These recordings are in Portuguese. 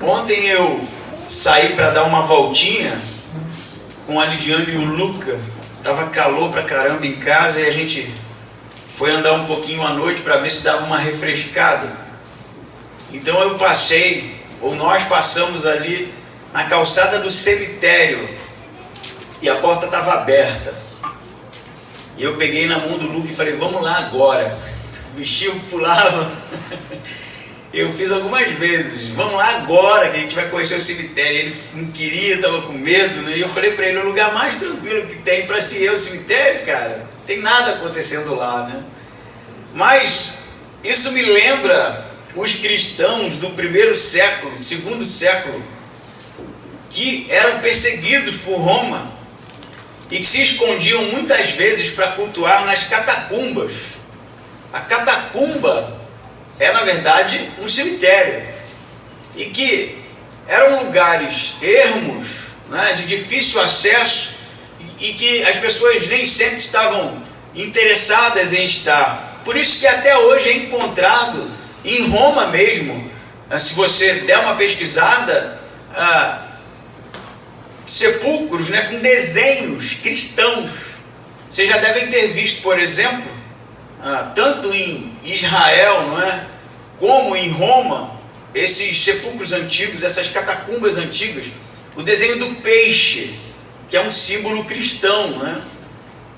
Ontem eu saí para dar uma voltinha com a Lidiane e o Luca. Tava calor pra caramba em casa e a gente foi andar um pouquinho à noite para ver se dava uma refrescada. Então eu passei, ou nós passamos ali na calçada do cemitério e a porta estava aberta. E eu peguei na mão do Luca e falei, vamos lá agora. O bichinho pulava. Eu fiz algumas vezes, vamos lá agora que a gente vai conhecer o cemitério. Ele não queria, estava com medo, né? E eu falei para ele, o lugar mais tranquilo que tem para se ir ao cemitério, cara. Não tem nada acontecendo lá, né? Mas isso me lembra os cristãos do primeiro século, segundo século, que eram perseguidos por Roma e que se escondiam muitas vezes para cultuar nas catacumbas. A catacumba é, na verdade, um cemitério, e que eram lugares ermos, né, de difícil acesso, e que as pessoas nem sempre estavam interessadas em estar. Por isso que até hoje é encontrado em Roma mesmo, se você der uma pesquisada, sepulcros, né, com desenhos cristãos. Vocês já devem ter visto, por exemplo, tanto em Israel, não é, como em Roma, esses sepulcros antigos, essas catacumbas antigas, o desenho do peixe, que é um símbolo cristão, não é,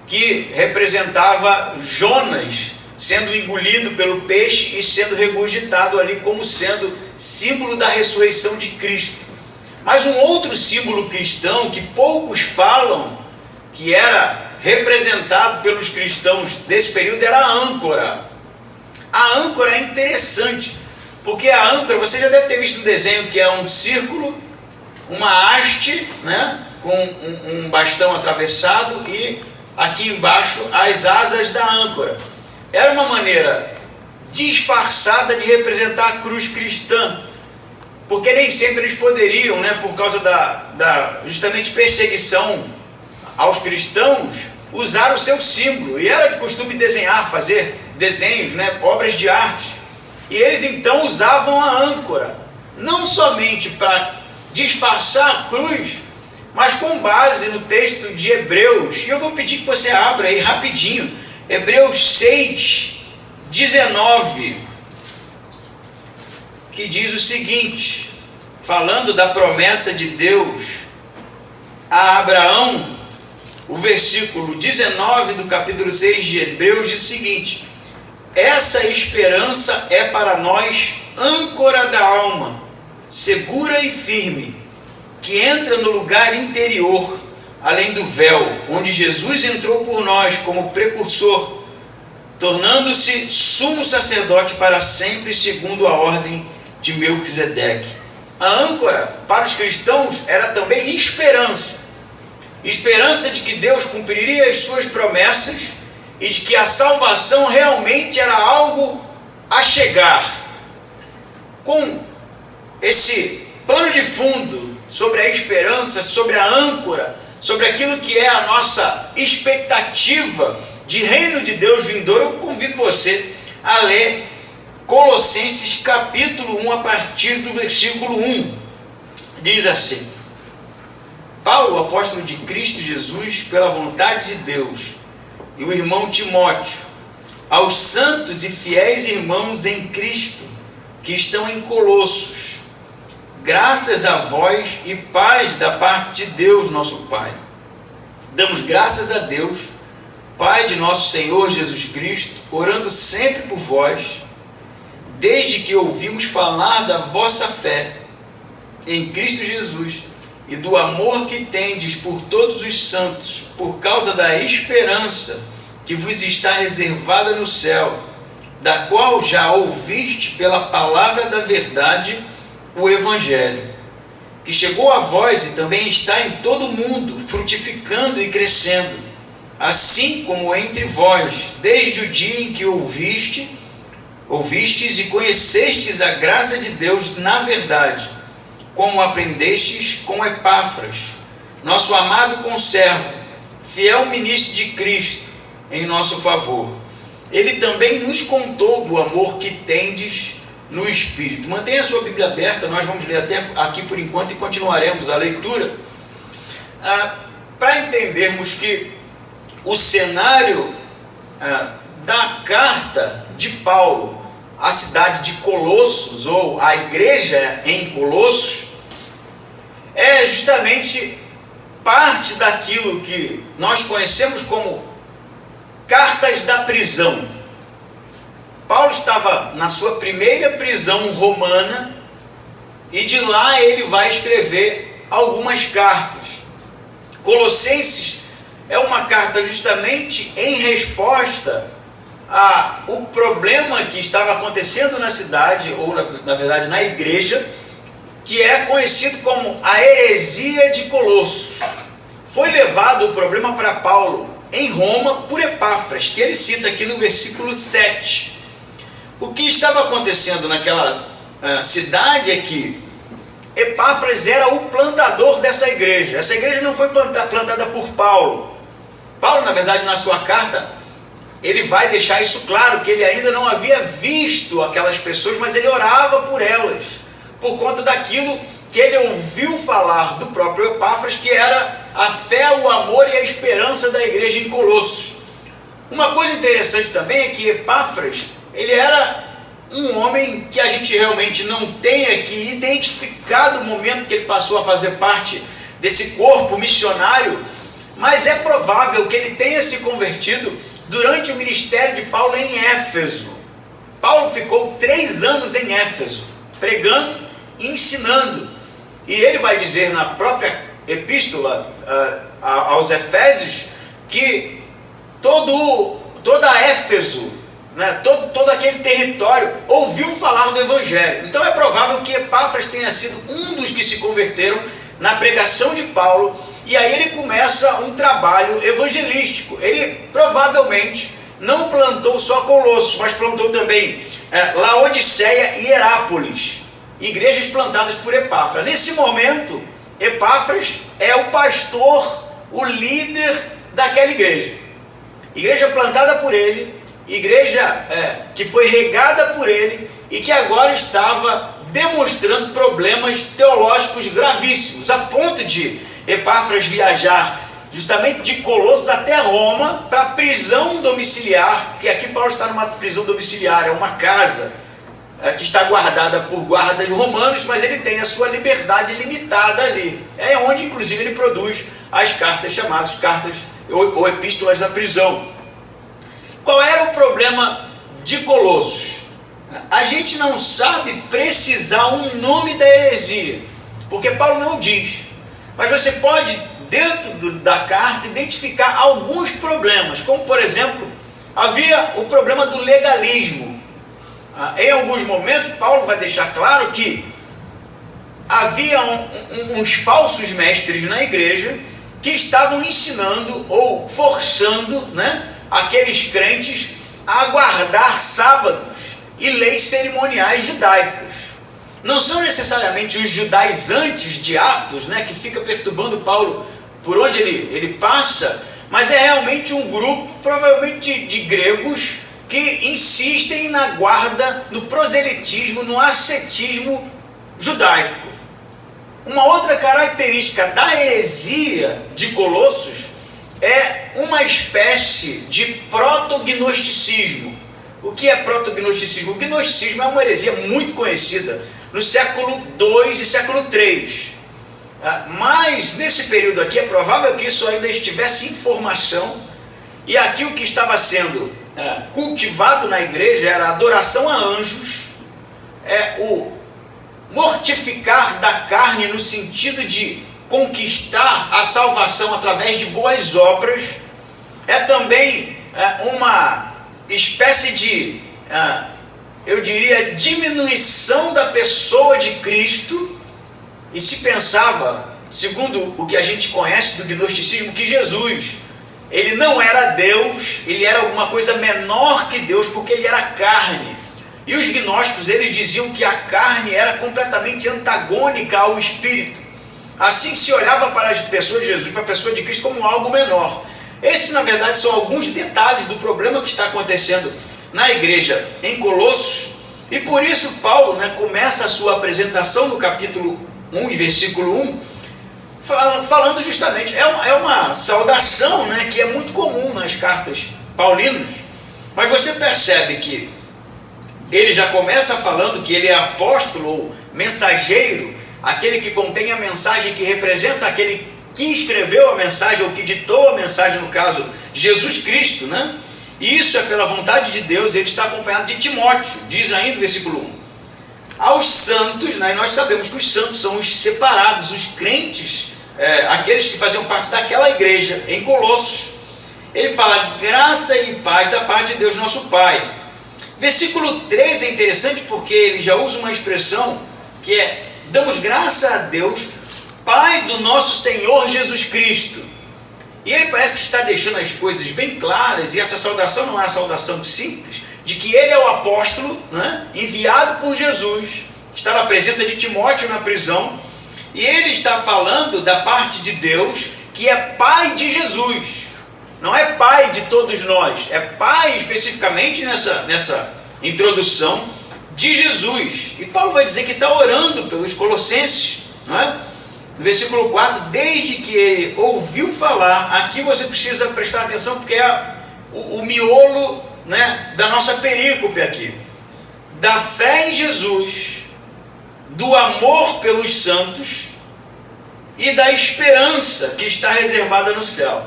que representava Jonas sendo engolido pelo peixe e sendo regurgitado ali como sendo símbolo da ressurreição de Cristo. Mas um outro símbolo cristão que poucos falam, que era representado pelos cristãos desse período, era a âncora. A âncora é interessante, porque a âncora, você já deve ter visto um desenho que é um círculo, uma haste, né, com um bastão atravessado e aqui embaixo as asas da âncora. Era uma maneira disfarçada de representar a cruz cristã, porque nem sempre eles poderiam, né, por causa da justamente perseguição aos cristãos, usar o seu símbolo, e era de costume desenhar, fazer desenhos, né, obras de arte, e eles então usavam a âncora, não somente para disfarçar a cruz, mas com base no texto de Hebreus. E eu vou pedir que você abra aí rapidinho, Hebreus 6, 19, que diz o seguinte, falando da promessa de Deus a Abraão. O versículo 19 do capítulo 6 de Hebreus diz o seguinte: essa esperança é para nós âncora da alma, segura e firme, que entra no lugar interior, além do véu, onde Jesus entrou por nós como precursor, tornando-se sumo sacerdote para sempre, segundo a ordem de Melquisedeque. A âncora para os cristãos era também esperança. Esperança de que Deus cumpriria as suas promessas e de que a salvação realmente era algo a chegar. Com esse pano de fundo sobre a esperança, sobre a âncora, sobre aquilo que é a nossa expectativa de reino de Deus vindouro, eu convido você a ler Colossenses capítulo 1, a partir do versículo 1. Diz assim: Paulo, apóstolo de Cristo Jesus, pela vontade de Deus, e o irmão Timóteo, aos santos e fiéis irmãos em Cristo, que estão em Colossos, graças a vós e paz da parte de Deus, nosso Pai. Damos graças a Deus, Pai de nosso Senhor Jesus Cristo, orando sempre por vós, desde que ouvimos falar da vossa fé em Cristo Jesus, e do amor que tendes por todos os santos, por causa da esperança que vos está reservada no céu, da qual já ouviste pela palavra da verdade o Evangelho, que chegou a vós e também está em todo o mundo, frutificando e crescendo, assim como entre vós, desde o dia em que ouvistes e conhecestes a graça de Deus na verdade, como aprendestes com Epáfras, nosso amado conservo, fiel ministro de Cristo, em nosso favor. Ele também nos contou do amor que tendes no Espírito. Mantenha a sua Bíblia aberta, nós vamos ler até aqui por enquanto e continuaremos a leitura, para entendermos que o cenário da carta de Paulo à cidade de Colossos, ou à igreja em Colossos, é justamente parte daquilo que nós conhecemos como cartas da prisão. Paulo estava na sua primeira prisão romana e de lá ele vai escrever algumas cartas. Colossenses é uma carta justamente em resposta ao problema que estava acontecendo na cidade, ou na verdade na igreja, que é conhecido como a heresia de Colossos. Foi levado o problema para Paulo em Roma por Epáfras, que ele cita aqui no versículo 7. O que estava acontecendo naquela cidade é que Epáfras era o plantador dessa igreja. Essa igreja não foi plantada por Paulo. Paulo, na verdade, na sua carta, ele vai deixar isso claro, que ele ainda não havia visto aquelas pessoas, mas ele orava por elas, por conta daquilo que ele ouviu falar do próprio Epáfras, que era a fé, o amor e a esperança da igreja em Colossos. Uma coisa interessante também é que Epáfras, ele era um homem que a gente realmente não tem aqui identificado o momento que ele passou a fazer parte desse corpo missionário, mas é provável que ele tenha se convertido durante o ministério de Paulo em Éfeso. Paulo ficou 3 anos em Éfeso, pregando e ensinando. E ele vai dizer na própria epístola aos Efésios que toda Éfeso, todo aquele território ouviu falar do Evangelho. Então é provável que Epáfras tenha sido um dos que se converteram na pregação de Paulo, e aí ele começa um trabalho evangelístico. Ele provavelmente não plantou só Colossos, mas plantou também Laodiceia e Herápolis, igrejas plantadas por Epáfras. Nesse momento, Epáfras é o pastor, o líder daquela igreja. Igreja plantada por ele, igreja que foi regada por ele e que agora estava demonstrando problemas teológicos gravíssimos, a ponto de Epáfras viajar justamente de Colossos até Roma para a prisão domiciliar, porque aqui Paulo está numa prisão domiciliar, é uma casa que está guardada por guardas romanos, mas ele tem a sua liberdade limitada ali. É onde inclusive ele produz as cartas chamadas cartas ou epístolas da prisão. Qual era o problema de Colossos? A gente não sabe precisar o nome da heresia, porque Paulo não diz. Mas você pode, dentro da carta, identificar alguns problemas, como por exemplo, havia o problema do legalismo. Em alguns momentos, Paulo vai deixar claro que havia uns falsos mestres na igreja que estavam ensinando ou forçando aqueles crentes a guardar sábados e leis cerimoniais judaicas. Não são necessariamente os judaizantes de Atos, que fica perturbando Paulo por onde ele passa, mas é realmente um grupo, provavelmente de gregos, que insistem na guarda, no proselitismo, no ascetismo judaico. Uma outra característica da heresia de Colossos é uma espécie de protognosticismo. O que é protognosticismo? O gnosticismo é uma heresia muito conhecida no século II e século III. Mas nesse período aqui é provável que isso ainda estivesse em formação, e aqui o que estava sendo cultivado na igreja era a adoração a anjos, o mortificar da carne no sentido de conquistar a salvação através de boas obras, é também uma espécie de, eu diria, diminuição da pessoa de Cristo. E se pensava, segundo o que a gente conhece do gnosticismo, que Jesus, ele não era Deus, ele era alguma coisa menor que Deus, porque ele era carne. E os gnósticos, eles diziam que a carne era completamente antagônica ao espírito. Assim se olhava para as pessoas de Jesus, para a pessoa de Cristo, como algo menor. Esses, na verdade, são alguns detalhes do problema que está acontecendo na igreja em Colossos. E por isso Paulo, né, começa a sua apresentação no capítulo 1 e versículo 1, falando justamente, é uma saudação, né, que é muito comum nas cartas paulinas, mas você percebe que ele já começa falando que ele é apóstolo ou mensageiro, aquele que contém a mensagem, que representa aquele que escreveu a mensagem, ou que ditou a mensagem, no caso, Jesus Cristo, né? E isso é pela vontade de Deus. Ele está acompanhado de Timóteo, diz ainda o versículo 1. Aos santos, né? E nós sabemos que os santos são os separados, os crentes, aqueles que faziam parte daquela igreja, em Colossos. Ele fala, graça e paz da parte de Deus nosso Pai. Versículo 3 é interessante porque ele já usa uma expressão que é, damos graça a Deus, Pai do nosso Senhor Jesus Cristo. E ele parece que está deixando as coisas bem claras, e essa saudação não é uma saudação simples, de que ele é o apóstolo, né, enviado por Jesus, está na presença de Timóteo na prisão, e ele está falando da parte de Deus, que é Pai de Jesus. Não é Pai de todos nós, é Pai especificamente nessa introdução de Jesus. E Paulo vai dizer que está orando pelos colossenses, não é? No versículo 4, desde que ele ouviu falar, aqui você precisa prestar atenção, porque é o miolo, né, da nossa perícope aqui, da fé em Jesus, do amor pelos santos e da esperança que está reservada no céu.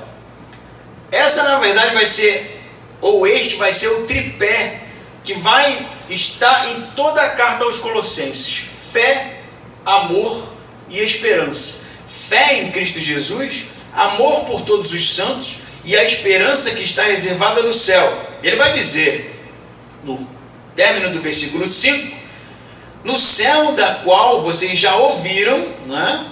Essa, na verdade, vai ser, ou este vai ser o tripé que vai estar em toda a carta aos Colossenses: fé, amor e esperança. Fé em Cristo Jesus, amor por todos os santos e a esperança que está reservada no céu. Ele vai dizer, no término do versículo 5, no céu da qual vocês já ouviram, né,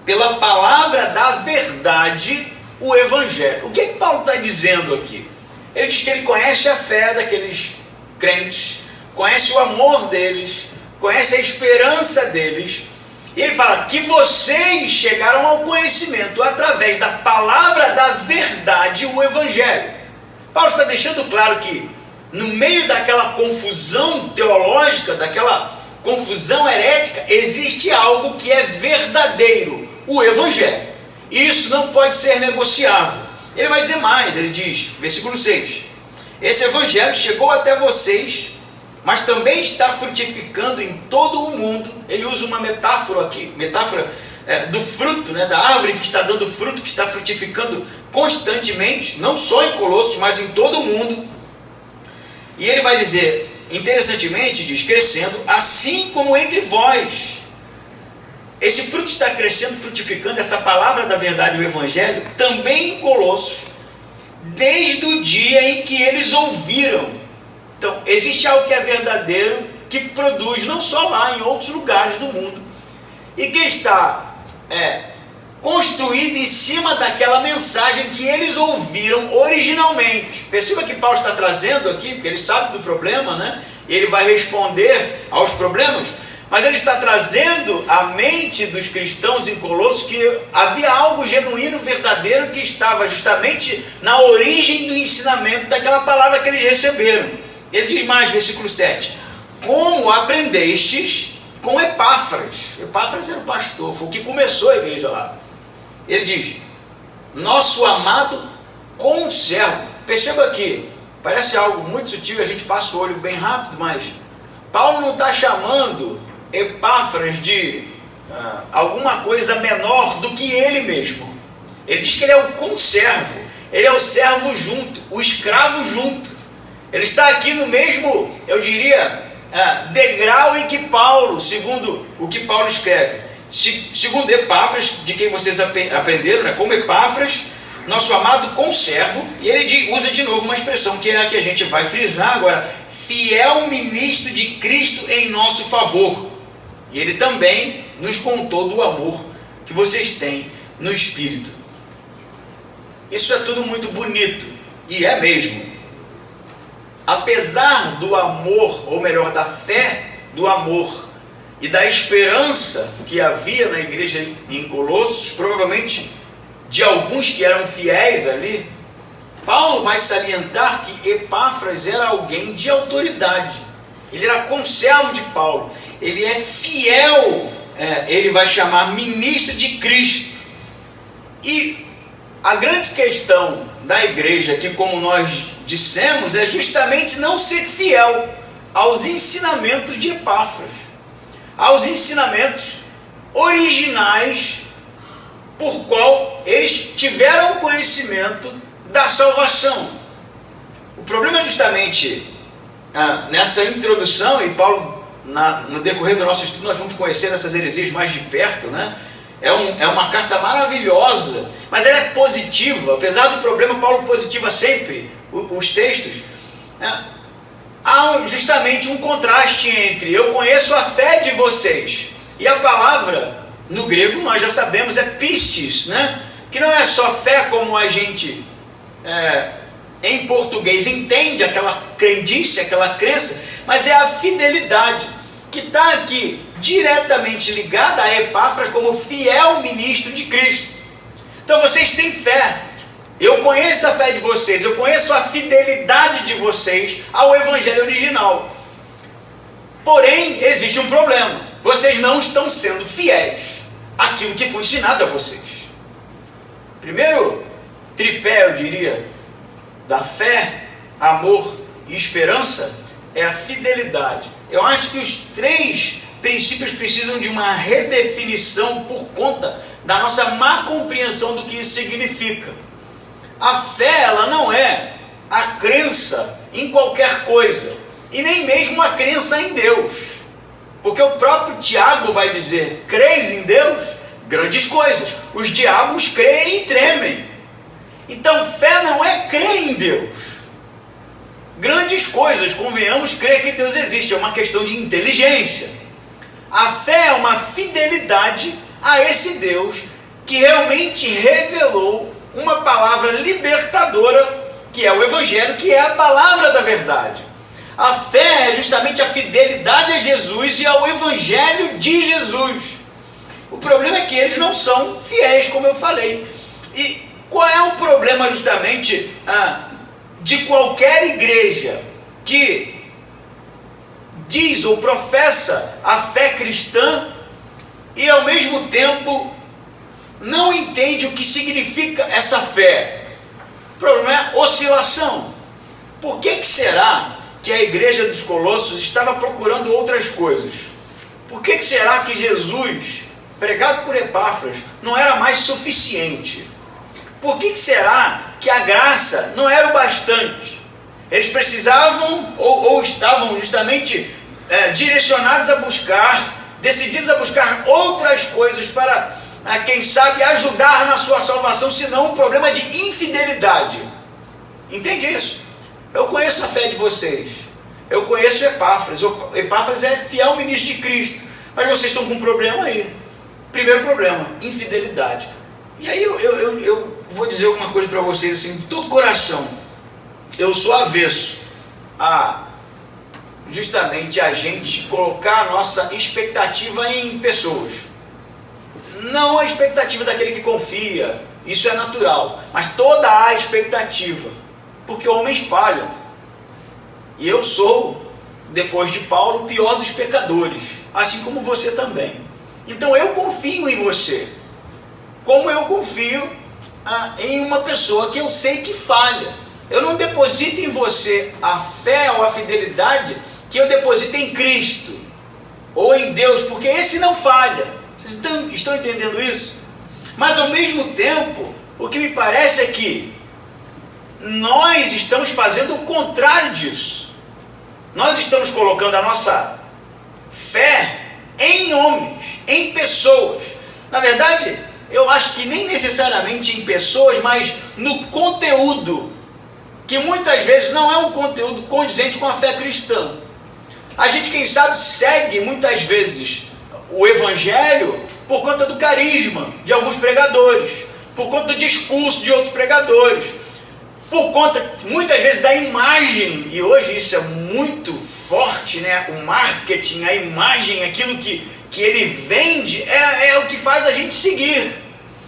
pela palavra da verdade, o Evangelho. O que Paulo está dizendo aqui? Ele diz que ele conhece a fé daqueles crentes, conhece o amor deles, conhece a esperança deles. E ele fala que vocês chegaram ao conhecimento através da palavra da verdade, o Evangelho. Paulo está deixando claro que no meio daquela confusão teológica, daquela confusão herética, existe algo que é verdadeiro, o Evangelho. E isso não pode ser negociável. Ele vai dizer mais, ele diz, versículo 6, esse Evangelho chegou até vocês, mas também está frutificando em todo o mundo. Ele usa uma metáfora aqui, metáfora do fruto, né, da árvore que está dando fruto, que está frutificando constantemente, não só em Colossos, mas em todo o mundo. E ele vai dizer, interessantemente, diz, crescendo, assim como entre vós. Esse fruto está crescendo, frutificando, essa palavra da verdade, o Evangelho, também em Colossos, desde o dia em que eles ouviram. Então, existe algo que é verdadeiro, que produz, não só lá, em outros lugares do mundo, e que está construído em cima daquela mensagem que eles ouviram originalmente. Perceba que Paulo está trazendo aqui, porque ele sabe do problema, né? E ele vai responder aos problemas, mas ele está trazendo à mente dos cristãos em Colossos que havia algo genuíno, verdadeiro, que estava justamente na origem do ensinamento daquela palavra que eles receberam. Ele diz mais, versículo 7, como aprendestes com Epáfras. Epáfras era o pastor, foi o que começou a igreja lá. Ele diz, nosso amado conservo. Perceba aqui, parece algo muito sutil, a gente passa o olho bem rápido, mas Paulo não está chamando Epáfras de alguma coisa menor do que ele mesmo. Ele diz que ele é o conservo, ele é o servo junto, o escravo junto. Ele está aqui no mesmo, eu diria, degrau em que Paulo, segundo o que Paulo escreve, segundo Epáfras, de quem vocês aprenderam, né, como Epáfras, nosso amado conservo, e ele usa de novo uma expressão que é a que a gente vai frisar agora, fiel ministro de Cristo em nosso favor. E ele também nos contou do amor que vocês têm no Espírito. Isso é tudo muito bonito, e é mesmo. Apesar do amor, ou melhor, da fé do amor e da esperança que havia na igreja em Colossos, provavelmente de alguns que eram fiéis ali, Paulo vai salientar que Epáfras era alguém de autoridade. ele era conservo de Paulo, ele é fiel, ele vai chamar ministro de Cristo. E a grande questão da igreja, que como nós dissemos, é justamente não ser fiel aos ensinamentos de Epáfras, aos ensinamentos originais por qual eles tiveram conhecimento da salvação. O problema é justamente nessa introdução, e Paulo, no decorrer do nosso estudo, nós vamos conhecer essas heresias mais de perto, né? É uma carta maravilhosa, mas ela é positiva. Apesar do problema, Paulo positiva sempre os textos. Há justamente um contraste entre eu conheço a fé de vocês, e a palavra no grego nós já sabemos é pistis, né? Que não é só fé como a gente em português entende, aquela crendice, aquela crença, mas é a fidelidade que está aqui diretamente ligada a Epáfras como fiel ministro de Cristo. Então vocês têm fé, eu conheço a fé de vocês, eu conheço a fidelidade de vocês ao evangelho original. Porém, existe um problema: vocês não estão sendo fiéis àquilo que foi ensinado a vocês. Primeiro tripé, eu diria, da fé, amor e esperança é a fidelidade. Eu acho que os três princípios precisam de uma redefinição por conta da nossa má compreensão do que isso significa. A fé, ela não é a crença em qualquer coisa, e nem mesmo a crença em Deus, porque o próprio Tiago vai dizer: creis em Deus? Grandes coisas, os diabos creem e tremem. Então fé não é crer em Deus. Grandes coisas, convenhamos, crer que Deus existe, é uma questão de inteligência. A fé é uma fidelidade a esse Deus que realmente revelou uma palavra libertadora, que é o Evangelho, que é a palavra da verdade. A fé é justamente a fidelidade a Jesus e ao Evangelho de Jesus. O problema é que eles não são fiéis, como eu falei. E qual é o problema justamente de qualquer igreja que diz ou professa a fé cristã e ao mesmo tempo não entende o que significa essa fé? O problema é oscilação. Por que será que a igreja dos Colossos estava procurando outras coisas? Por que será que Jesus, pregado por Epáfras, não era mais suficiente? Por que será que a graça não era o bastante? Eles precisavam ou estavam justamente direcionados a buscar, decididos a buscar outras coisas para, quem sabe, ajudar na sua salvação, senão um problema de infidelidade. Entende isso? Eu conheço a fé de vocês, eu conheço Epáfras. Epáfras é fiel ministro de Cristo, mas vocês estão com um problema aí. Primeiro problema, infidelidade. E aí eu vou dizer alguma coisa para vocês assim, de todo coração. Eu sou avesso a justamente a gente colocar a nossa expectativa em pessoas. Não a expectativa daquele que confia, isso é natural, mas toda a expectativa, porque homens falham. E eu sou, depois de Paulo, o pior dos pecadores, assim como você também. Então eu confio em você, como eu confio em uma pessoa que eu sei que falha. Eu não deposito em você a fé ou a fidelidade que eu deposito em Cristo ou em Deus, porque esse não falha. Vocês estão entendendo isso? Mas ao mesmo tempo, o que me parece é que nós estamos fazendo o contrário disso. Nós estamos colocando a nossa fé em homens, em pessoas. Na verdade, eu acho que nem necessariamente em pessoas, mas no conteúdo, que muitas vezes não é um conteúdo condizente com a fé cristã. A gente, quem sabe, segue muitas vezes o Evangelho por conta do carisma de alguns pregadores, por conta do discurso de outros pregadores, por conta, muitas vezes, da imagem, e hoje isso é muito forte, né? O marketing, a imagem, aquilo que ele vende, é o que faz a gente seguir.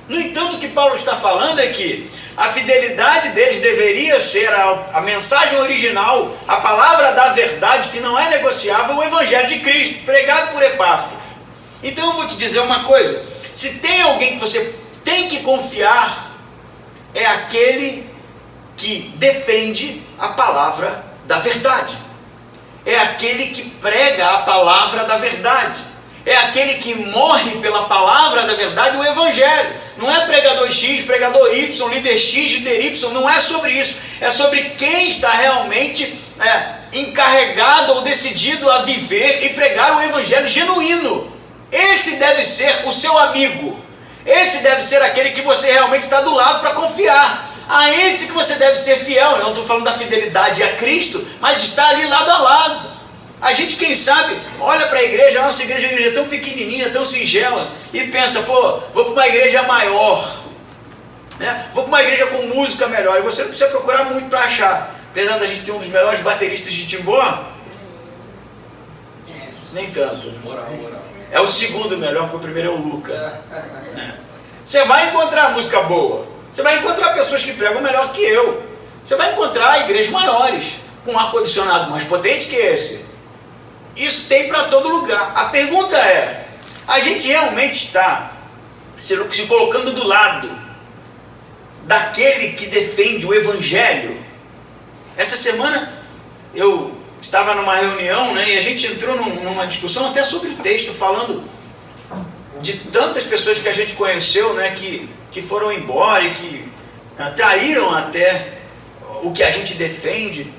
No entanto, o que Paulo está falando é que A fidelidade deles deveria ser a mensagem original, a palavra da verdade, que não é negociável, o Evangelho de Cristo, pregado por Epáfras. Então eu vou te dizer uma coisa: se tem alguém que você tem que confiar, é aquele que defende a palavra da verdade, é aquele que prega a palavra da verdade, é aquele que morre pela palavra da verdade, o Evangelho. Não é pregador X, pregador Y, líder X, líder Y, não é sobre isso. É sobre quem está realmente encarregado ou decidido a viver e pregar o Evangelho genuíno. Esse deve ser o seu amigo. Esse deve ser aquele que você realmente está do lado para confiar. A esse que você deve ser fiel. Eu não estou falando da fidelidade a Cristo, mas está ali lado a lado. A gente, quem sabe, olha para a igreja, a nossa igreja é uma igreja tão pequenininha, tão singela, e pensa, pô, vou para uma igreja maior, né? Vou para uma igreja com música melhor. E você não precisa procurar muito para achar. Apesar da gente ter um dos melhores bateristas de Timbó, nem tanto. Moral. É o segundo melhor, porque o primeiro é o Luca. Você vai encontrar música boa. Você vai encontrar pessoas que pregam melhor que eu. Você vai encontrar igrejas maiores, com um ar-condicionado mais potente que esse. Isso tem para todo lugar. A pergunta é: a gente realmente está se colocando do lado daquele que defende o Evangelho? Essa semana eu estava numa reunião, né, e a gente entrou numa discussão até sobre o texto, falando de tantas pessoas que a gente conheceu, né, que foram embora e que traíram até o que a gente defende.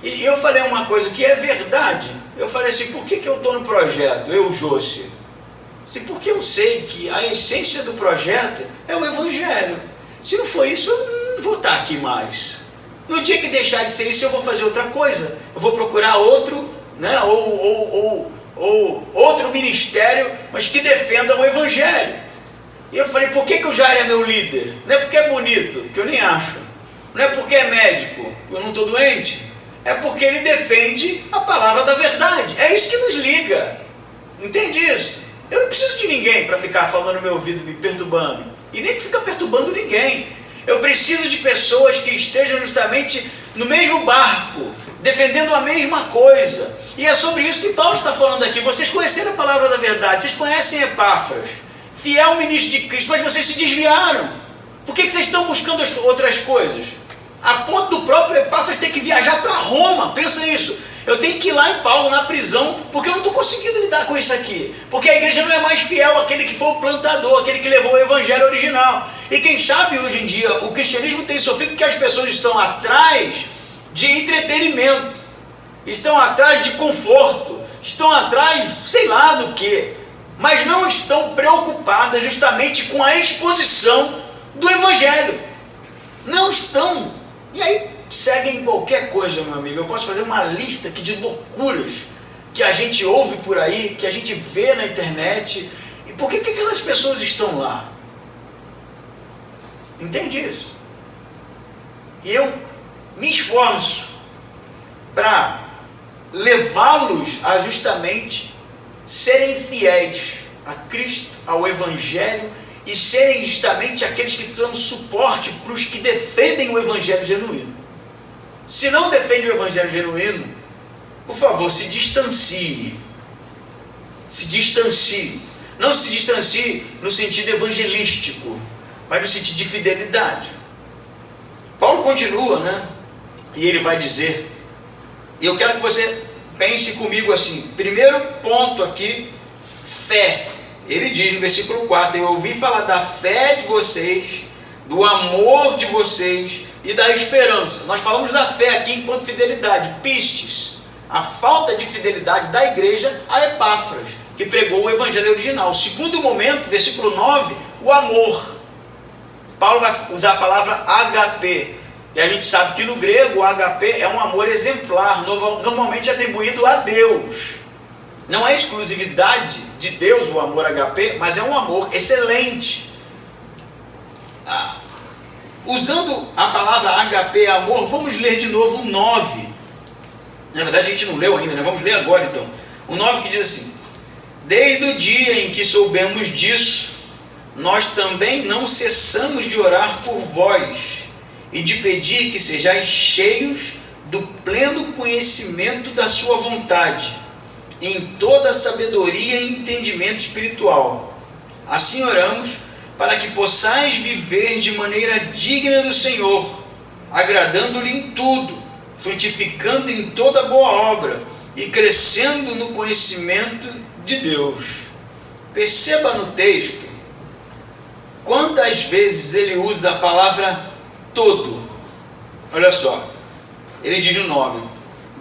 E eu falei uma coisa que é verdade. Eu falei assim: por que eu estou no projeto, eu, Josi? Porque eu sei que a essência do projeto é o Evangelho. Se não for isso, eu não vou estar aqui mais. No dia que deixar de ser isso, eu vou fazer outra coisa. Eu vou procurar outro, né, ou outro ministério, mas que defenda o Evangelho. E eu falei: por que o Jair é meu líder? Não é porque é bonito, que eu nem acho. Não é porque é médico, que eu não estou doente. É porque ele defende a palavra da verdade. É isso que nos liga. Entende isso? Eu não preciso de ninguém para ficar falando no meu ouvido, me perturbando. E nem que fica perturbando ninguém. Eu preciso de pessoas que estejam justamente no mesmo barco, defendendo a mesma coisa. E é sobre isso que Paulo está falando aqui. Vocês conheceram a palavra da verdade, vocês conhecem Epáfras, fiel ministro de Cristo, mas vocês se desviaram. Por que vocês estão buscando outras coisas? A ponto do próprio Epáfras ter que viajar para Roma. Pensa isso. Eu tenho que ir lá em Paulo, na prisão, porque eu não estou conseguindo lidar com isso aqui. Porque a igreja não é mais fiel àquele que foi o plantador, aquele que levou o evangelho original. E quem sabe hoje em dia o cristianismo tem sofrido porque as pessoas estão atrás de entretenimento, estão atrás de conforto, estão atrás, sei lá do que, mas não estão preocupadas justamente com a exposição do evangelho. Não estão. E aí seguem qualquer coisa, meu amigo. Eu posso fazer uma lista aqui de loucuras que a gente ouve por aí, que a gente vê na internet. E por que aquelas pessoas estão lá? Entende isso? E eu me esforço para levá-los a justamente serem fiéis a Cristo, ao Evangelho, e serem justamente aqueles que dão suporte para os que defendem o Evangelho genuíno. Se não defende o Evangelho genuíno, por favor, se distancie. Se distancie. Não se distancie no sentido evangelístico, mas no sentido de fidelidade. Paulo continua, né? E ele vai dizer, e eu quero que você pense comigo assim, primeiro ponto aqui, fé. Ele diz no versículo 4, eu ouvi falar da fé de vocês, do amor de vocês e da esperança. Nós falamos da fé aqui enquanto fidelidade, pistes, a falta de fidelidade da igreja a Epáfras, que pregou o evangelho original. O segundo momento, versículo 9, o amor. Paulo vai usar a palavra agape, e a gente sabe que no grego o agape é um amor exemplar, normalmente atribuído a Deus. Não é exclusividade de Deus o amor agape, mas é um amor excelente. Usando a palavra agape, amor, vamos ler de novo o 9. Na verdade a gente não leu ainda, né? Vamos ler agora então. O 9 que diz assim: desde o dia em que soubemos disso, nós também não cessamos de orar por vós e de pedir que sejais cheios do pleno conhecimento da sua vontade, em toda sabedoria e entendimento espiritual. Assim oramos, para que possais viver de maneira digna do Senhor, agradando-lhe em tudo, frutificando em toda boa obra e crescendo no conhecimento de Deus. Perceba no texto quantas vezes ele usa a palavra todo. Olha só, ele diz no 9: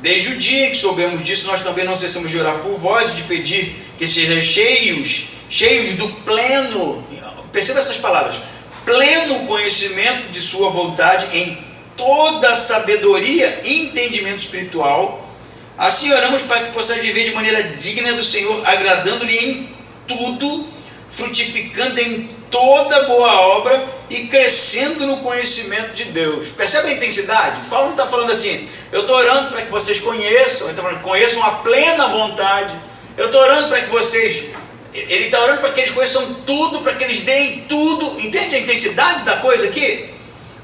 desde o dia que soubemos disso, nós também não cessamos de orar por vós e de pedir que sejam cheios do pleno, perceba essas palavras, pleno conhecimento de sua vontade em toda sabedoria e entendimento espiritual. Assim oramos para que possais viver de maneira digna do Senhor, agradando-lhe em tudo, frutificando em toda boa obra e crescendo no conhecimento de Deus. Percebe a intensidade? Paulo não está falando assim, eu estou orando para que vocês conheçam, ele está falando, conheçam a plena vontade. Eu estou orando para que vocês, ele está orando para que eles conheçam tudo, para que eles deem tudo. Entende a intensidade da coisa aqui?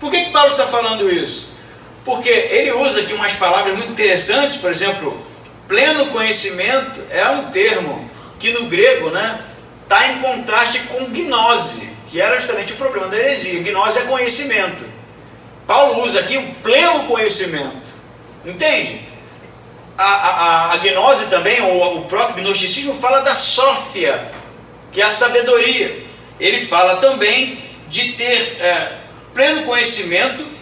Por que Paulo está falando isso? Porque ele usa aqui umas palavras muito interessantes. Por exemplo, pleno conhecimento é um termo que no grego, está em contraste com gnose, que era justamente o problema da heresia. Gnose é conhecimento. Paulo usa aqui o pleno conhecimento. Entende? A gnose também, ou o próprio gnosticismo, fala da sófia, que é a sabedoria. Ele fala também de ter pleno conhecimento.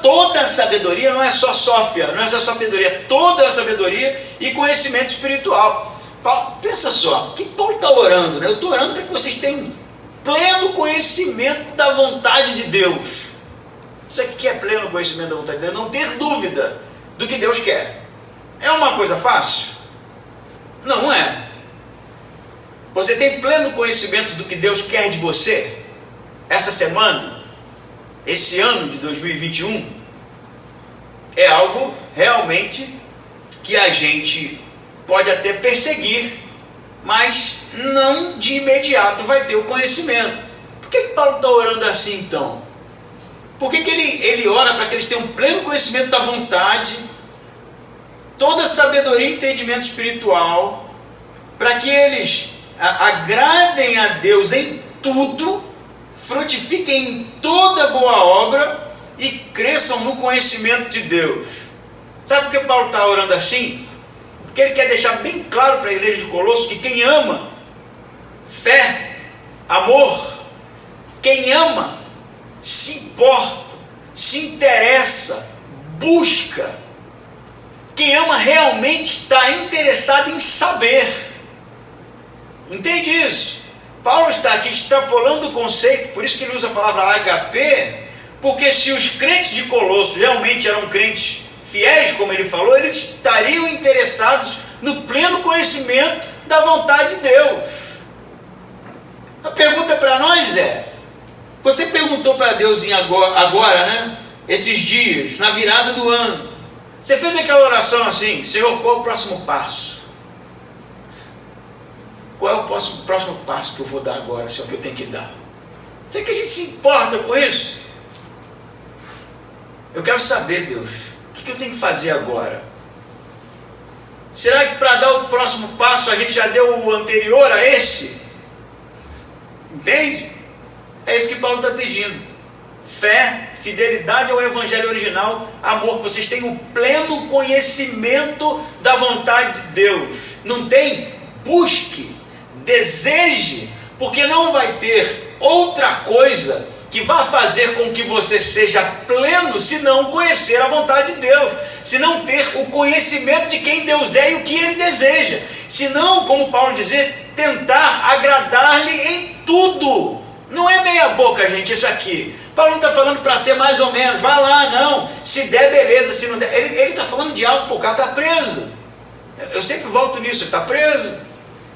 Toda a sabedoria, não é só sófia, não é só sabedoria, toda a sabedoria e conhecimento espiritual. Paulo, pensa só, o que Paulo está orando? Eu estou orando para que vocês tenham pleno conhecimento da vontade de Deus. Isso aqui é pleno conhecimento da vontade de Deus, não ter dúvida do que Deus quer. É uma coisa fácil? Não é. Você tem pleno conhecimento do que Deus quer de você? Essa semana? Esse ano de 2021? É algo realmente que a gente pode até perseguir, mas não de imediato vai ter o conhecimento. Por que Paulo está orando assim então? Por que ele ora para que eles tenham pleno conhecimento da vontade, toda sabedoria e entendimento espiritual, para que eles agradem a Deus em tudo, frutifiquem em toda boa obra e cresçam no conhecimento de Deus? Sabe por que Paulo está orando assim? Porque ele quer deixar bem claro para a igreja de Colossos que quem ama, fé, amor, quem ama, se importa, se interessa, busca. Quem ama realmente está interessado em saber. Entende isso? Paulo está aqui extrapolando o conceito, por isso que ele usa a palavra HP, porque se os crentes de Colossos realmente eram crentes fiéis, como ele falou, eles estariam interessados no pleno conhecimento da vontade de Deus. A pergunta para nós é, você perguntou para Deus agora, esses dias, na virada do ano, você fez aquela oração assim, Senhor, qual é o próximo passo? Qual é o próximo passo que eu vou dar agora, Senhor, que eu tenho que dar? Será que a gente se importa com isso? Eu quero saber, Deus, o que eu tenho que fazer agora? Será que para dar o próximo passo a gente já deu o anterior a esse? Entende? É isso que Paulo está pedindo. Fé, fidelidade ao evangelho original, amor, que vocês tenham o pleno conhecimento da vontade de Deus. Não tem? Busque, deseje, porque não vai ter outra coisa que vá fazer com que você seja pleno se não conhecer a vontade de Deus, se não ter o conhecimento de quem Deus é e o que Ele deseja, se não, como Paulo dizia, tentar agradar-lhe em tudo. Não é meia boca, gente, isso aqui. Paulo não está falando para ser mais ou menos, vai lá, não, se der, beleza, se não der. Ele está falando de algo, o cara está preso. Eu sempre volto nisso, ele está preso,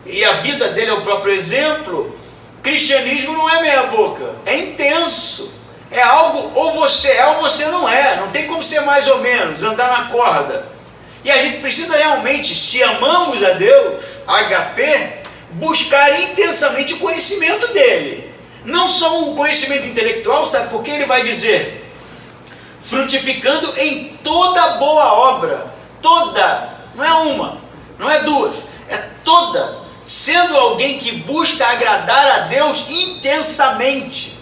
e a vida dele é o próprio exemplo. Cristianismo não é meia boca, é intenso, é algo, ou você é ou você não é, não tem como ser mais ou menos, andar na corda. E a gente precisa realmente, se amamos a Deus, HP, buscar intensamente o conhecimento dele, não só o conhecimento intelectual, sabe por que ele vai dizer, frutificando em toda boa obra, toda, não é uma, não é duas, é toda, sendo alguém que busca agradar a Deus intensamente.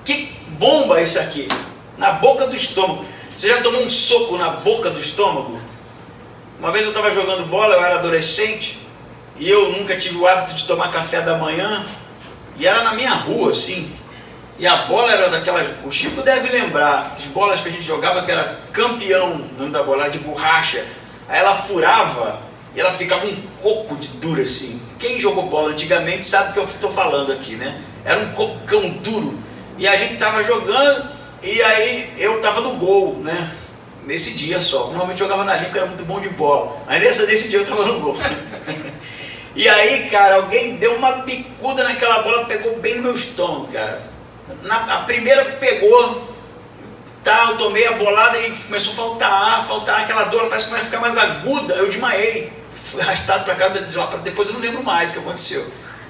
Que bomba isso aqui, na boca do estômago. Você já tomou um soco na boca do estômago? Uma vez eu estava jogando bola, eu era adolescente, e eu nunca tive o hábito de tomar café da manhã, e era na minha rua, assim, e a bola era daquelas, o Chico deve lembrar, as bolas que a gente jogava, que era Campeão, o nome da bola era de borracha, aí ela furava, e ela ficava um coco de duro assim. Quem jogou bola antigamente sabe o que eu estou falando aqui, né? Era um cocão duro, e a gente estava jogando, e aí eu estava no gol, né? Nesse dia só, normalmente jogava na linha porque era muito bom de bola, mas nesse dia eu estava no gol. E aí, cara, alguém deu uma bicuda naquela bola, pegou bem no meu estômago, cara. A primeira que pegou, tá, eu tomei a bolada e começou a faltar aquela dor, parece que vai ficar mais aguda, eu desmaiei. Fui arrastado para casa, de lá para depois eu não lembro mais o que aconteceu.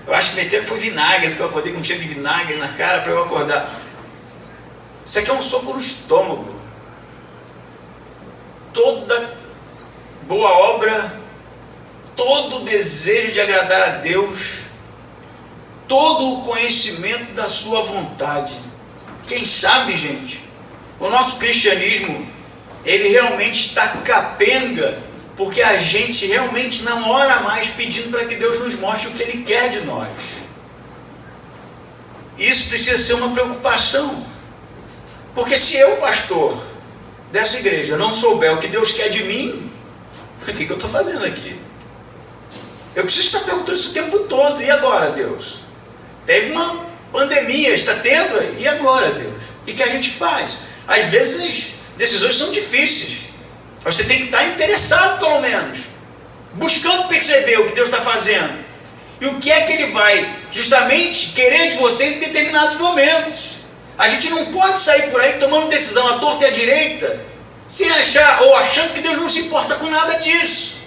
Eu acho que meteram foi vinagre, porque eu acordei com um cheiro de vinagre na cara para eu acordar. Isso aqui é um soco no estômago. Toda boa obra, todo desejo de agradar a Deus, todo o conhecimento da sua vontade. Quem sabe, gente, o nosso cristianismo, ele realmente está capenga, porque a gente realmente não ora mais pedindo para que Deus nos mostre o que Ele quer de nós. Isso precisa ser uma preocupação, porque se eu, pastor dessa igreja, não souber o que Deus quer de mim, o que eu estou fazendo aqui? Eu preciso estar perguntando isso o tempo todo. E agora, Deus? Teve uma pandemia, está tendo? E agora, Deus? O que a gente faz? Às vezes, decisões são difíceis. Mas você tem que estar interessado, pelo menos. Buscando perceber o que Deus está fazendo. E o que é que Ele vai, justamente, querer de vocês em determinados momentos. A gente não pode sair por aí tomando decisão à torta e à direita, sem achar, ou achando que Deus não se importa com nada disso.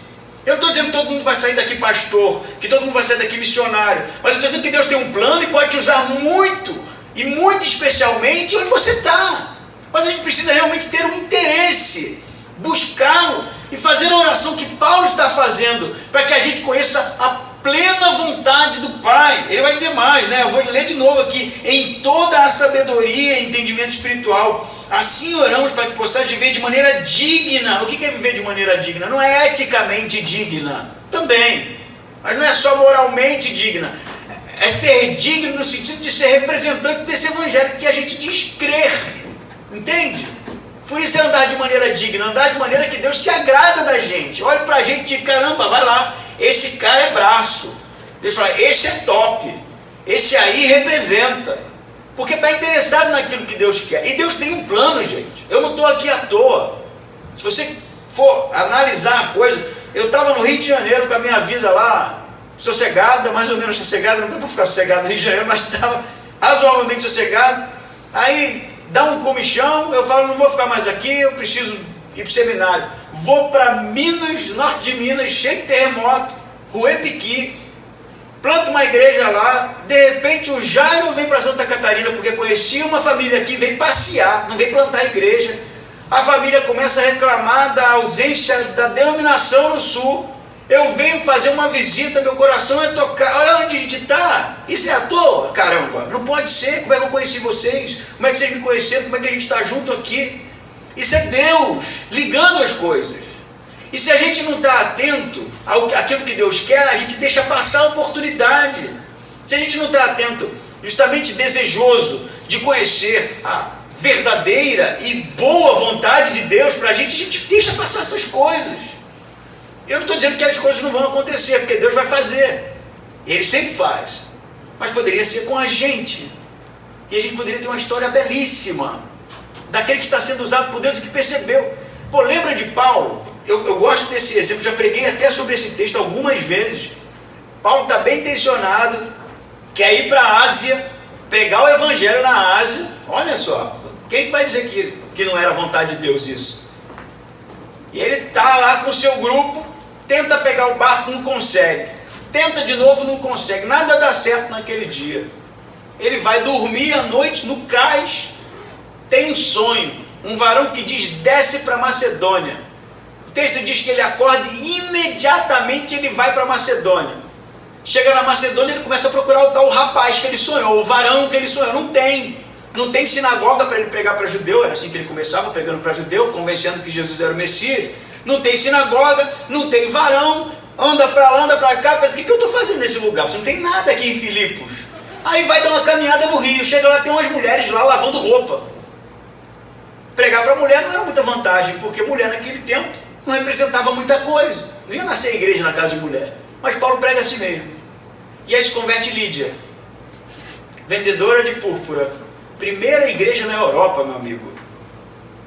Eu não estou dizendo que todo mundo vai sair daqui pastor, que todo mundo vai sair daqui missionário, mas eu estou dizendo que Deus tem um plano e pode te usar muito, e muito especialmente onde você está. Mas a gente precisa realmente ter um interesse, buscá-lo e fazer a oração que Paulo está fazendo, para que a gente conheça a plena vontade do Pai. Ele vai dizer mais, né? Eu vou ler de novo aqui, em toda a sabedoria e entendimento espiritual. Assim oramos para que possais viver de maneira digna. O que é viver de maneira digna? Não é eticamente digna, também, mas não é só moralmente digna, é ser digno no sentido de ser representante desse evangelho que a gente diz crer, entende? Por isso é andar de maneira digna, andar de maneira que Deus se agrada da gente. Olha para a gente e diz, caramba, vai lá, esse cara é braço. Deus fala, esse é top, esse aí representa. Porque está interessado naquilo que Deus quer. E Deus tem um plano, gente. Eu não estou aqui à toa. Se você for analisar a coisa, eu estava no Rio de Janeiro com a minha vida lá, sossegada, mais ou menos sossegada, não dá para ficar sossegado no Rio de Janeiro, mas estava razoavelmente sossegado. Aí dá um comichão, eu falo, não vou ficar mais aqui, eu preciso ir para o seminário. Vou para Minas, norte de Minas, cheio de terremoto, Ruepiqui. Planta uma igreja lá, de repente o Jairo vem para Santa Catarina, porque conhecia uma família aqui, vem passear, não vem plantar a igreja. A família começa a reclamar da ausência da denominação no sul. Eu venho fazer uma visita, meu coração é tocar. Olha onde a gente está. Isso é à toa? Caramba, não pode ser. Como é que eu conheci vocês? Como é que vocês me conheceram? Como é que a gente está junto aqui? Isso é Deus ligando as coisas. E se a gente não está atento àquilo que Deus quer, a gente deixa passar a oportunidade. Se a gente não está atento, justamente desejoso de conhecer a verdadeira e boa vontade de Deus para a gente deixa passar essas coisas. Eu não estou dizendo que as coisas não vão acontecer, porque Deus vai fazer. Ele sempre faz. Mas poderia ser com a gente. E a gente poderia ter uma história belíssima daquele que está sendo usado por Deus e que percebeu. Pô, lembra de Paulo? Eu gosto desse exemplo, já preguei até sobre esse texto algumas vezes. Paulo está bem intencionado, quer ir para a Ásia, pregar o evangelho na Ásia. Olha só, quem vai dizer que não era vontade de Deus isso? E ele está lá com o seu grupo, tenta pegar o barco, não consegue. Tenta de novo, não consegue. Nada dá certo naquele dia. Ele vai dormir à noite no cais, tem um sonho, um varão que diz, desce para Macedônia. O texto diz que ele acorda e imediatamente ele vai para Macedônia. Chega na Macedônia, ele começa a procurar o tal rapaz que ele sonhou, o varão que ele sonhou. Não tem sinagoga para ele pregar para judeu, era assim que ele começava, pregando para judeu, convencendo que Jesus era o Messias. Não tem sinagoga, não tem varão, anda para lá, anda para cá, pensa, o que eu estou fazendo nesse lugar? Não tem nada aqui em Filipos. Aí vai dar uma caminhada no rio, chega lá, tem umas mulheres lá lavando roupa. Pregar para mulher não era muita vantagem, porque mulher naquele tempo não representava muita coisa. Não ia nascer igreja na casa de mulher. Mas Paulo prega assim mesmo. E aí se converte Lídia, vendedora de púrpura. Primeira igreja na Europa, meu amigo.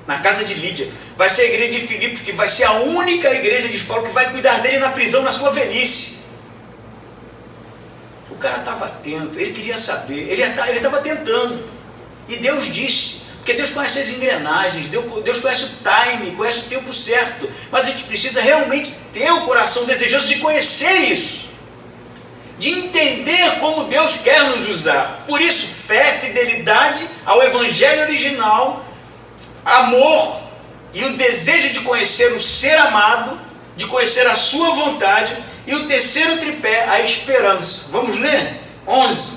Na casa de Lídia. Vai ser a igreja de Filipos, que vai ser a única igreja de Paulo que vai cuidar dele na prisão, na sua velhice. O cara estava atento, ele queria saber, ele estava tentando. E Deus disse, porque Deus conhece as engrenagens, Deus conhece o time, conhece o tempo certo. Mas a gente precisa realmente ter o coração desejoso de conhecer isso. De entender como Deus quer nos usar. Por isso, fé, fidelidade ao evangelho original, amor e o desejo de conhecer o ser amado, de conhecer a sua vontade, e o terceiro tripé, a esperança. Vamos ler? 11.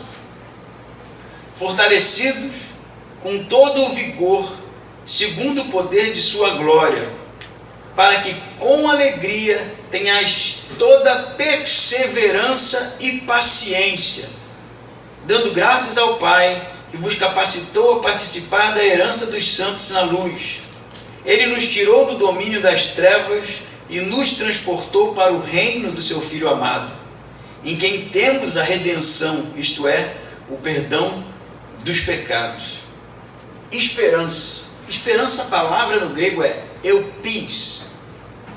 Fortalecidos com todo o vigor, segundo o poder de sua glória, para que com alegria tenhais toda perseverança e paciência, dando graças ao Pai, que vos capacitou a participar da herança dos santos na luz. Ele nos tirou do domínio das trevas e nos transportou para o reino do seu Filho amado, em quem temos a redenção, isto é, o perdão dos pecados. Esperança. Esperança, a palavra no grego é eupis.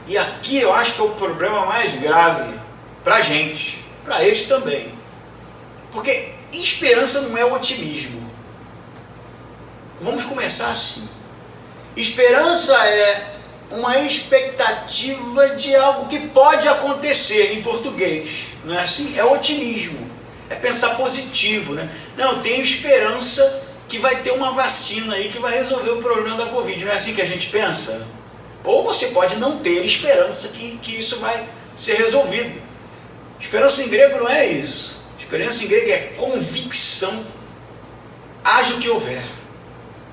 E aqui eu acho que é o problema mais grave para a gente, para eles também. Porque esperança não é otimismo. Vamos começar assim. Esperança é uma expectativa de algo que pode acontecer, em português. Não é assim? É otimismo. É pensar positivo, né? Não, eu tenho esperança que vai ter uma vacina aí que vai resolver o problema da Covid. Não é assim que a gente pensa? Ou você pode não ter esperança que isso vai ser resolvido. Esperança em grego não é isso. Esperança em grego é convicção. Haja o que houver.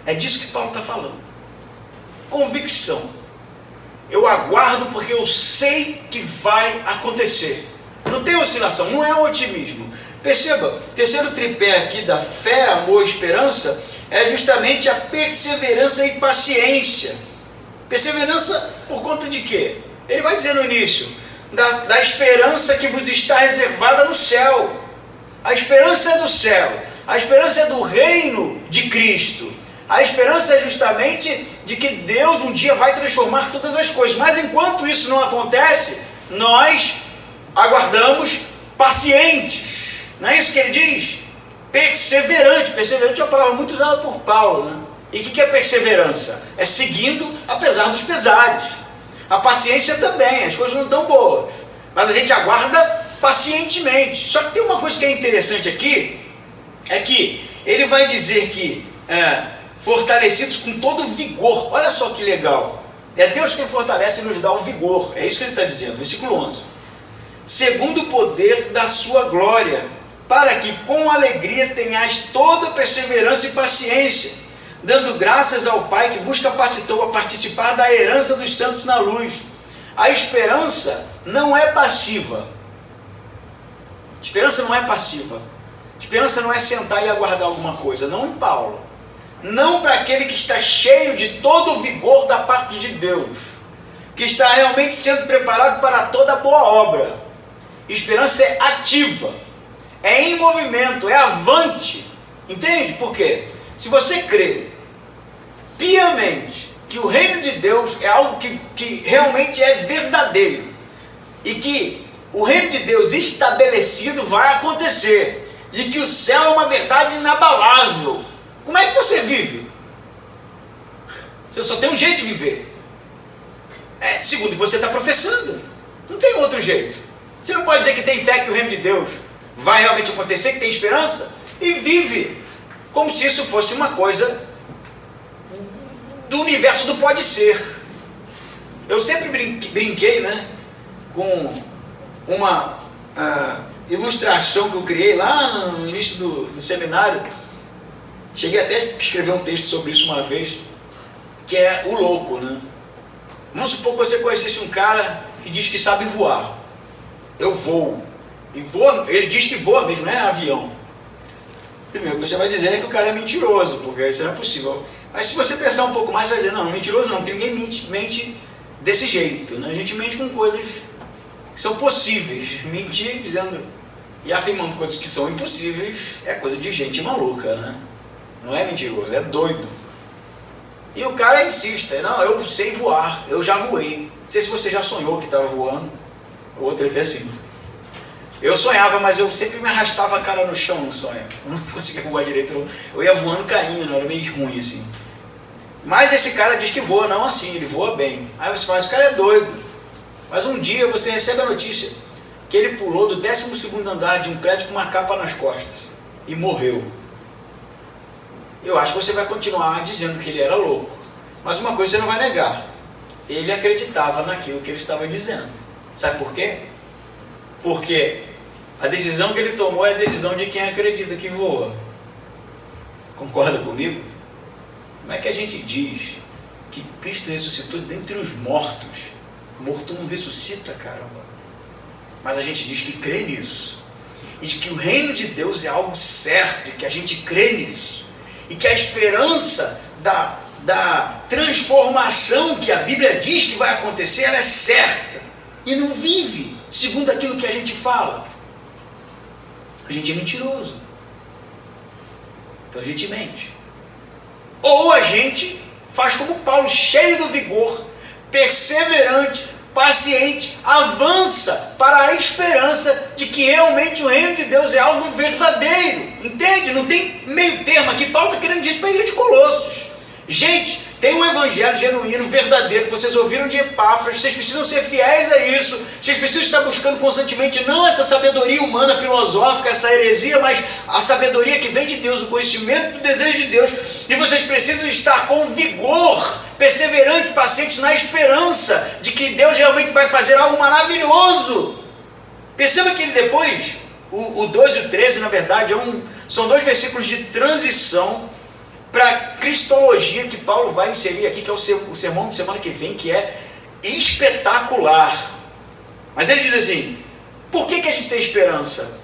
É disso que Paulo está falando. Convicção. Eu aguardo porque eu sei que vai acontecer. Não tem oscilação, não é otimismo. Perceba, o terceiro tripé aqui da fé, amor e esperança é justamente a perseverança e paciência. Perseverança por conta de quê? Ele vai dizer no início, da esperança que vos está reservada no céu. A esperança é do céu, a esperança é do reino de Cristo. A esperança é justamente de que Deus um dia vai transformar todas as coisas. Mas enquanto isso não acontece, nós aguardamos pacientes. Não é isso que ele diz? Perseverante. Perseverante é uma palavra muito usada por Paulo, né? E o que é perseverança? É seguindo apesar dos pesares. A paciência também, as coisas não estão boas. Mas a gente aguarda pacientemente. Só que tem uma coisa que é interessante aqui, é que ele vai dizer que fortalecidos com todo vigor. Olha só que legal. É Deus quem fortalece e nos dá o vigor. É isso que ele está dizendo, versículo 11. Segundo o poder da sua glória, para que com alegria tenhais toda perseverança e paciência, dando graças ao Pai que vos capacitou a participar da herança dos santos na luz. A esperança não é passiva. Esperança não é passiva. Esperança não é sentar e aguardar alguma coisa. Não em Paulo. Não para aquele que está cheio de todo o vigor da parte de Deus, que está realmente sendo preparado para toda boa obra. Esperança é ativa, é em movimento, é avante. Entende? Por quê? Se você crê piamente que o reino de Deus é algo que realmente é verdadeiro e que o reino de Deus estabelecido vai acontecer e que o céu é uma verdade inabalável, como é que você vive? Você só tem um jeito de viver. Segundo o que você está professando. Não tem outro jeito. Você não pode dizer que tem fé que o reino de Deus vai realmente acontecer, que tem esperança, e vive como se isso fosse uma coisa do universo do pode ser. Eu sempre brinquei, né, com uma ilustração que eu criei lá no início do seminário. Cheguei até a escrever um texto sobre isso uma vez, que é o louco, né? Vamos supor que você conhecesse um cara que diz que sabe voar. Eu voo. E voa, ele diz que voa mesmo, não é avião. Primeiro que você vai dizer é que o cara é mentiroso, porque isso não é possível. Mas se você pensar um pouco mais, você vai dizer, não, mentiroso não, porque ninguém mente desse jeito, né? A gente mente com coisas que são possíveis. Mentir dizendo e afirmando coisas que são impossíveis é coisa de gente maluca, né? Não é mentiroso, é doido. E o cara insiste, não, eu sei voar, eu já voei. Não sei se você já sonhou que estava voando. O outro ele fez assim. Eu sonhava, mas eu sempre me arrastava a cara no chão no sonho. Eu não conseguia voar direito. Eu ia voando caindo, era meio ruim assim. Mas esse cara diz que voa, não assim, ele voa bem. Aí você fala, esse cara é doido. Mas um dia você recebe a notícia que ele pulou do 12º andar de um prédio com uma capa nas costas e morreu. Eu acho que você vai continuar dizendo que ele era louco. Mas uma coisa você não vai negar. Ele acreditava naquilo que ele estava dizendo. Sabe por quê? Porque a decisão que ele tomou é a decisão de quem acredita que voa. Concorda comigo? Como é que a gente diz que Cristo ressuscitou dentre os mortos? Morto não ressuscita, caramba. Mas a gente diz que crê nisso. E de que o reino de Deus é algo certo, que a gente crê nisso. E que a esperança da transformação que a Bíblia diz que vai acontecer, ela é certa. E não vive segundo aquilo que a gente fala. A gente é mentiroso. Então a gente mente. Ou a gente faz como Paulo, cheio do vigor, perseverante, paciente, avança para a esperança de que realmente o reino de Deus é algo verdadeiro. Entende? Não tem meio termo aqui. Paulo está querendo dizer para a igreja de Colossos. Gente, tem um evangelho genuíno, verdadeiro, que vocês ouviram de Epáfras, vocês precisam ser fiéis a isso, vocês precisam estar buscando constantemente não essa sabedoria humana, filosófica, essa heresia, mas a sabedoria que vem de Deus, o conhecimento do desejo de Deus, e vocês precisam estar com vigor, perseverante, pacientes na esperança de que Deus realmente vai fazer algo maravilhoso. Perceba que ele depois, o 12 e o 13, na verdade, são dois versículos de transição para a cristologia que Paulo vai inserir aqui, que é o sermão de semana que vem, que é espetacular. Mas ele diz assim, por que a gente tem esperança?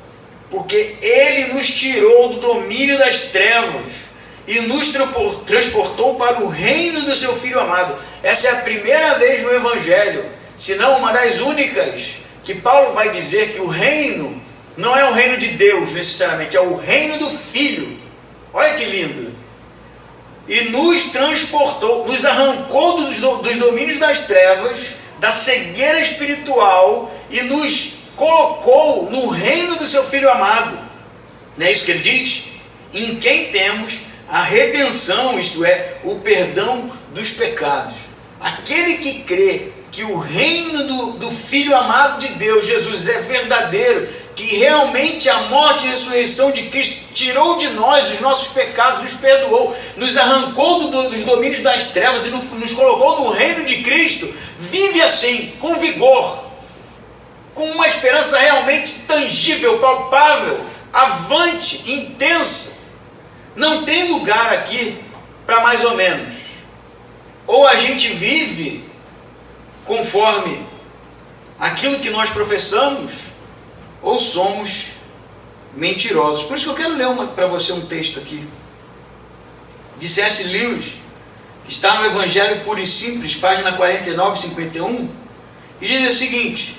Porque ele nos tirou do domínio das trevas e nos transportou para o reino do seu Filho amado. Essa é a primeira vez no Evangelho, se não uma das únicas, que Paulo vai dizer que o reino não é o reino de Deus necessariamente, é o reino do Filho. Olha que lindo! E nos transportou, nos arrancou dos domínios das trevas, da cegueira espiritual, e nos colocou no reino do seu Filho amado. Não é isso que ele diz? Em quem temos a redenção, isto é, o perdão dos pecados. Aquele que crê que o reino do Filho amado de Deus, Jesus, é verdadeiro, que realmente a morte e a ressurreição de Cristo tirou de nós os nossos pecados, nos perdoou, nos arrancou dos domínios das trevas e nos colocou no reino de Cristo, vive assim, com vigor, com uma esperança realmente tangível, palpável, avante, intensa. Não tem lugar aqui para mais ou menos. Ou a gente vive conforme aquilo que nós professamos, ou somos mentirosos. Por isso que eu quero ler para você um texto aqui, de C.S. Lewis, que está no Evangelho Puro e Simples, página 49 e 51, que diz o seguinte: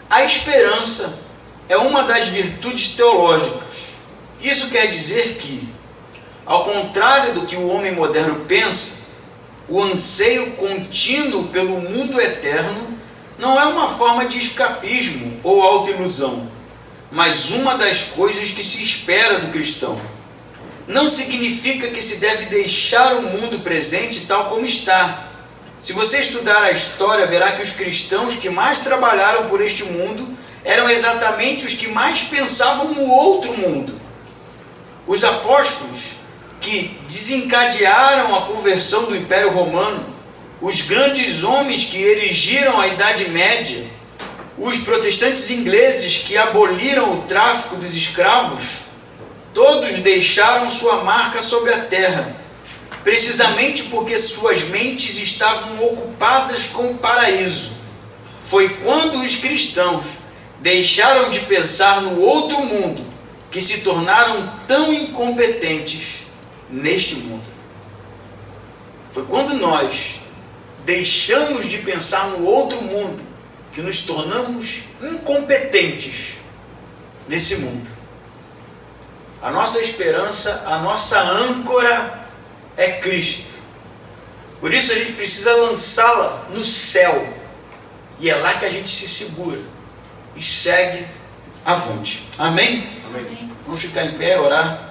a esperança é uma das virtudes teológicas. Isso quer dizer que, ao contrário do que o homem moderno pensa, o anseio contínuo pelo mundo eterno não é uma forma de escapismo ou autoilusão, mas uma das coisas que se espera do cristão. Não significa que se deve deixar o mundo presente tal como está. Se você estudar a história, verá que os cristãos que mais trabalharam por este mundo eram exatamente os que mais pensavam no outro mundo. Os apóstolos que desencadearam a conversão do Império Romano, os grandes homens que erigiram a Idade Média, os protestantes ingleses que aboliram o tráfico dos escravos, todos deixaram sua marca sobre a terra, precisamente porque suas mentes estavam ocupadas com o paraíso. Foi quando os cristãos deixaram de pensar no outro mundo que se tornaram tão incompetentes neste mundo. Foi quando nós deixamos de pensar no outro mundo que nos tornamos incompetentes nesse mundo. A nossa esperança, a nossa âncora é Cristo. Por isso a gente precisa lançá-la no céu. E é lá que a gente se segura e segue avante. Amém? Amém. Vamos ficar em pé, orar.